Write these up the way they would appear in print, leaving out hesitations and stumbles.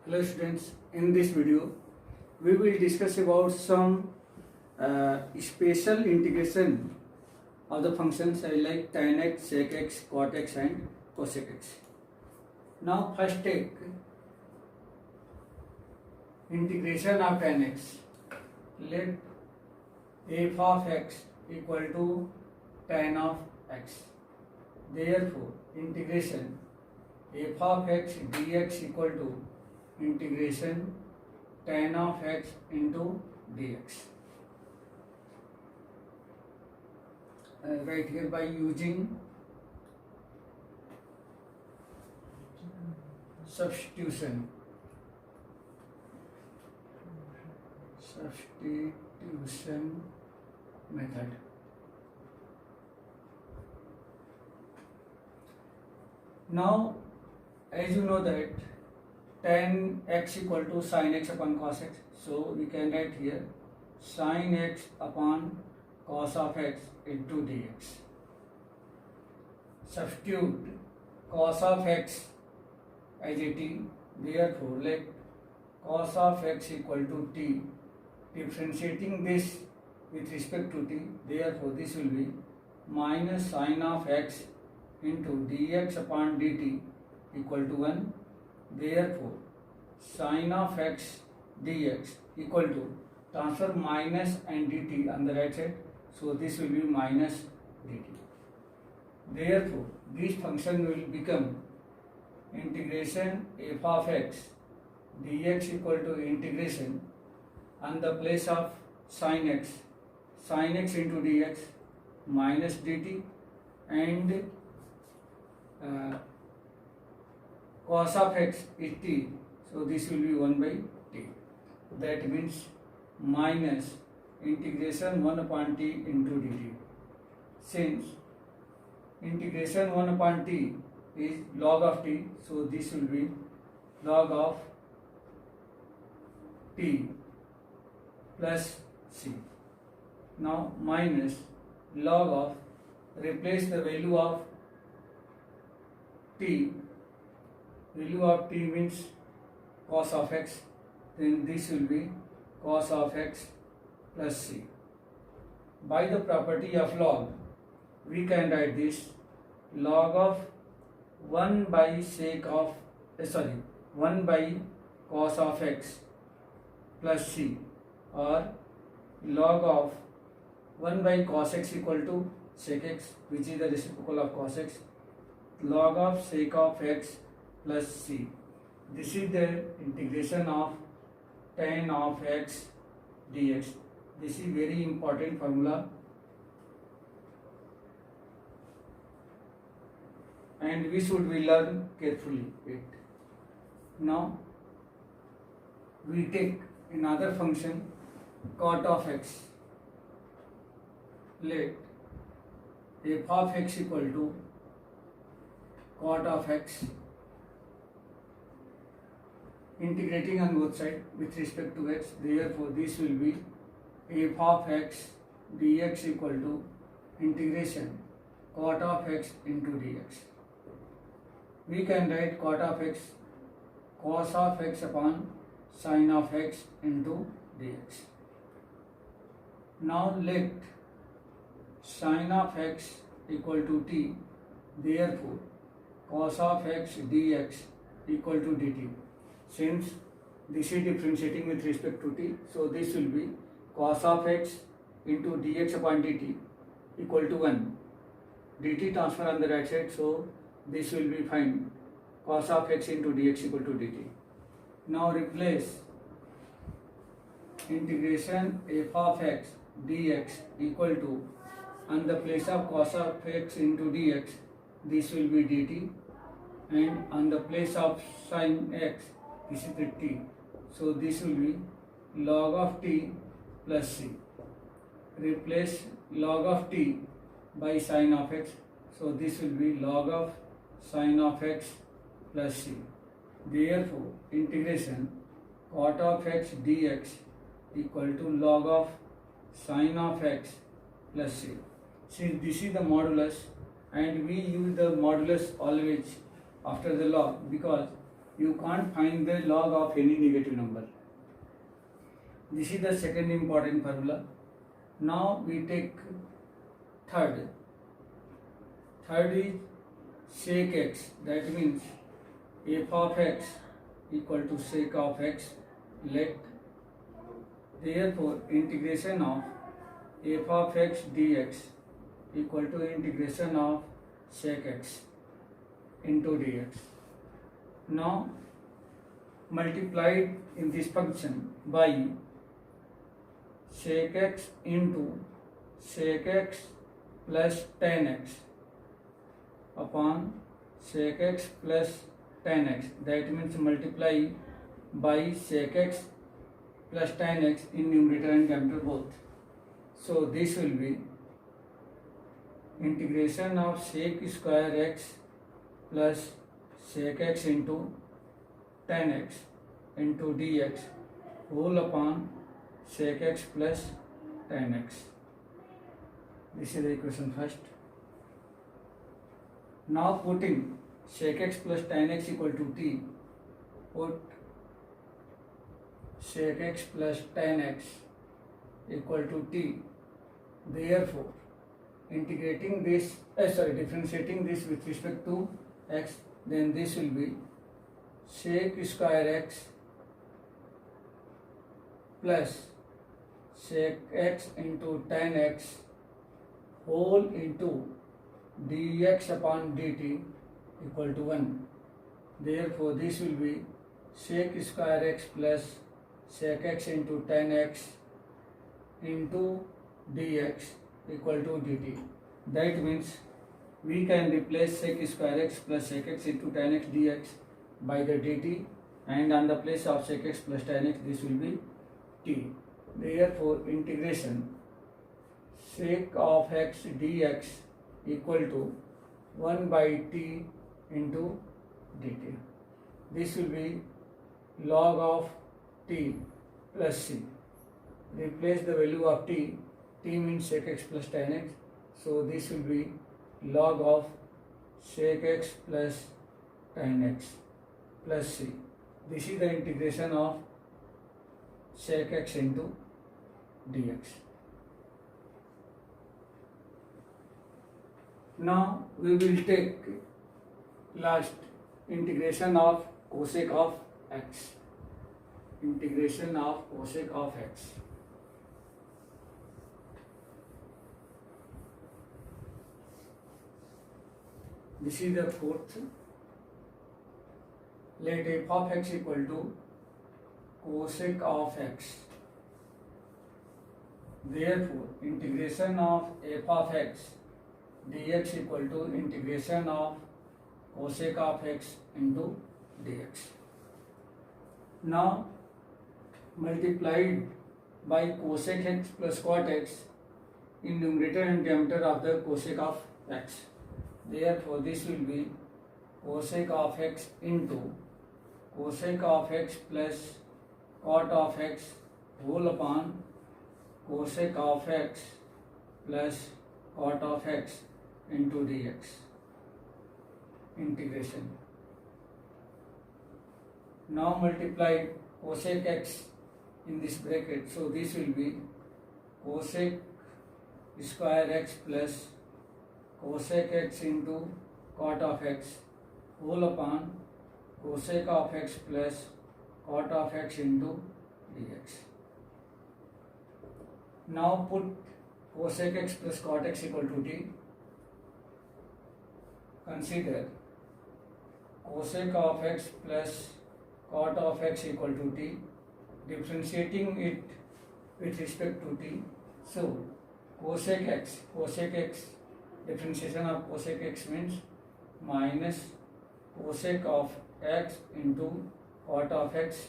Hello students, in this video we will discuss about some special integration of the functions like tan x, sec x, cot x and cosec x. Now first take integration of tan x. Let f of x equal to tan of x. Therefore integration f of x dx equal to integration tan of x into dx. Right here by using substitution method. Now as you know that tan x equal to sin x upon cos x, so we can write here sin x upon cos of x into dx. Substitute cos of x as a t, therefore let cos of x equal to t. Differentiating this with respect to t, therefore this will be minus sin of x into dx upon dt equal to 1. Therefore sin of x dx equal to transfer minus and dt on the right side, so this will be minus dt. Therefore this function will become integration f of x dx equal to integration on the place of sin x into dx minus dt and cos of x is t, so this will be 1 by t. That means minus integration 1 upon t into dt. Since integration 1 upon t is log of t, so this will be log of t plus c. Now minus log of, replace the value of t. Value of t means cos of x, then this will be cos of x plus c. By the property of log, we can write this log of 1 by sec of 1 by cos of x plus c, or log of 1 by cos x equal to sec x, which is the reciprocal of cos x, log of sec of x plus c. This is the integration of tan of x dx. This is very important formula, and we should learn carefully it. Now we take another function cot of x. Let f of x equal to cot of x, integrating on both sides with respect to x, therefore this will be f of x dx equal to integration cot of x into dx. We can write cot of x cos of x upon sin of x into dx. Now let sin of x equal to t, therefore cos of x dx equal to dt. Since this is differentiating with respect to t, so this will be cos of x into dx upon dt equal to 1. Dt transfer on the right side, so this will be fine, cos of x into dx equal to dt. Now replace integration f of x dx equal to, on the place of cos of x into dx, this will be dt, and on the place of sin x, this is the t, so this will be log of t plus c. Replace log of t by sin of x, so this will be log of sin of x plus c. Therefore integration cot of x dx equal to log of sin of x plus c. Since this is the modulus, and we use the modulus always after the log, because you can't find the log of any negative number. This is the second important formula. Now we take third. Third is sec x. That means f of x equal to sec of x. Let therefore integration of f of x dx equal to integration of sec x into dx. Now multiplied in this function by sec x into sec x plus tan x upon sec x plus tan x. That means multiply by sec x plus tan x in numerator and denominator both. So this will be integration of sec square x plus sec x into tan x into dx whole upon sec x plus tan x. This is the equation first. Now putting sec x plus tan x equal to t, put sec x plus tan x equal to t. Therefore, integrating this, differentiating this with respect to x, then this will be sec square x plus sec x into tan x whole into dx upon dt equal to 1. Therefore, this will be sec square x plus sec x into tan x into dx equal to dt. That means we can replace sec square x plus sec x into tan x dx by the dt, and on the place of sec x plus tan x this will be t. Therefore, integration sec of x dx equal to 1 by t into dt. This will be log of t plus c. Replace the value of t. T means sec x plus tan x. So this will be log of sec x plus tan x plus c. This is the integration of sec x into dx. Now we will take last integration of cosec of x. Integration of cosec of x. This is the fourth. Let f of x equal to cosec of x. Therefore, integration of f of x dx equal to integration of cosec of x into dx. Now, multiplied by cosec x plus cot x in numerator and denominator of the cosec of x. Therefore, this will be cosec of x into cosec of x plus cot of x whole upon cosec of x plus cot of x into dx. Integration. Now multiply cosec x in this bracket. So this will be cosec square x plus cosec x into cot of x whole upon cosec of x plus cot of x into dx. Now put cosec x plus cot x equal to t. Consider cosec of x plus cot of x equal to t, differentiating it with respect to t. So cosec x, differentiation of cosec x means minus cosec of x into cot of x,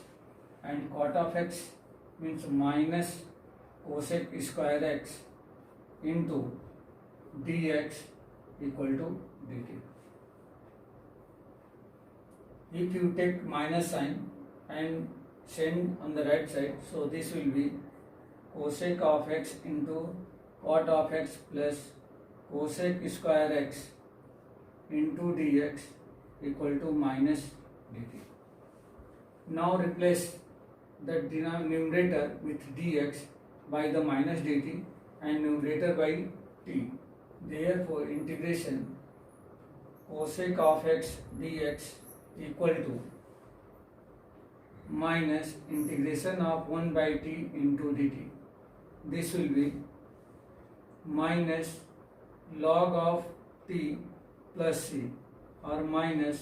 and cot of x means minus cosec square x into dx equal to dt. If you take minus sign and send on the right side, so this will be cosec of x into cot of x plus cosec square x into dx equal to minus dt. Now replace the numerator with dx by the minus dt and numerator by t. Therefore, integration cosec of x dx equal to minus integration of 1 by t into dt. This will be minus log of t plus c, or minus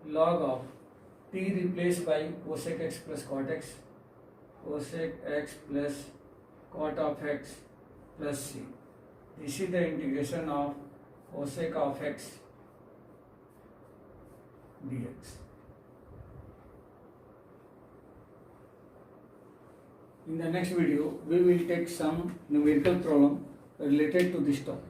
log of t replaced by cosec x plus cot x, cosec x plus cot of x plus c. This is the integration of cosec of x dx. In the next video, we will take some numerical problem related to this topic.